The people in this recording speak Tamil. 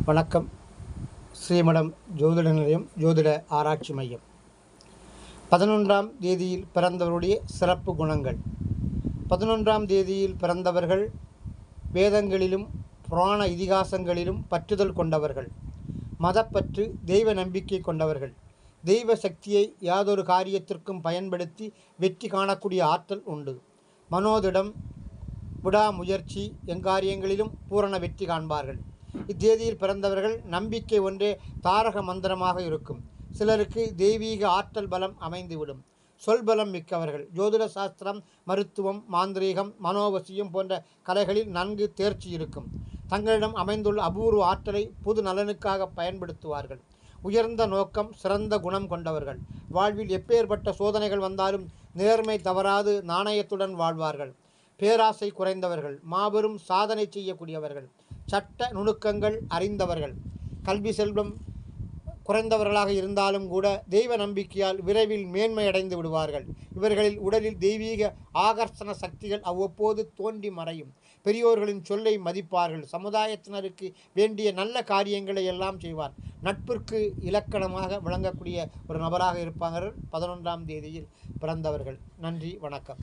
வணக்கம். ஸ்ரீமடம் ஜோதிட நிலையம் ஜோதிட ஆராய்ச்சி மையம். 11ஆம் தேதியில் பிறந்தவருடைய சிறப்பு குணங்கள். 11ஆம் தேதியில் பிறந்தவர்கள் வேதங்களிலும் புராண இதிகாசங்களிலும் பற்றுதல் கொண்டவர்கள், மதப்பற்று, தெய்வ நம்பிக்கை கொண்டவர்கள், தெய்வ சக்தியை யாதொரு காரியத்திற்கும் பயன்படுத்தி வெற்றி காணக்கூடிய ஆற்றல் உண்டு. மனோதிடம், விடாமுயற்சி, எங்காரியங்களிலும் பூரண வெற்றி காண்பார்கள். இத்தேதியில் பிறந்தவர்கள் நம்பிக்கை ஒன்றே தாரக மந்திரமாக இருக்கும். சிலருக்கு தெய்வீக ஆற்றல் பலம் அமைந்துவிடும். சொல்பலம் மிக்கவர்கள். ஜோதிட சாஸ்திரம், மருத்துவம், மாந்திரீகம், மனோவசியம் போன்ற கலைகளில் நன்கு தேர்ச்சி இருக்கும். தங்களிடம் அமைந்துள்ள அபூர்வ ஆற்றலை பொது நலனுக்காக பயன்படுத்துவார்கள். உயர்ந்த நோக்கம், சிறந்த குணம் கொண்டவர்கள். வாழ்வில் எப்பேற்பட்ட சோதனைகள் வந்தாலும் நேர்மை தவறாது நாணயத்துடன் வாழ்வார்கள். பேராசை குறைந்தவர்கள். மாபெரும் சாதனை செய்யக்கூடியவர்கள். சட்ட நுணுக்கங்கள் அறிந்தவர்கள். கல்வி செல்வம் குறைந்தவர்களாக இருந்தாலும் கூட தெய்வ நம்பிக்கையால் விரைவில் மேன்மையடைந்து விடுவார்கள். இவர்களில் உடலில் தெய்வீக ஆகர்ஷண சக்திகள் அவ்வப்போது தோன்றி மறையும். பெரியோர்களின் சொல்லை மதிப்பார்கள். சமுதாயத்தினருக்கு வேண்டிய நல்ல காரியங்களை எல்லாம் செய்வார். நட்பிற்கு இலக்கணமாக விளங்கக்கூடிய ஒரு நபராக இருப்பார்கள் 11ஆம் தேதியில் பிறந்தவர்கள். நன்றி, வணக்கம்.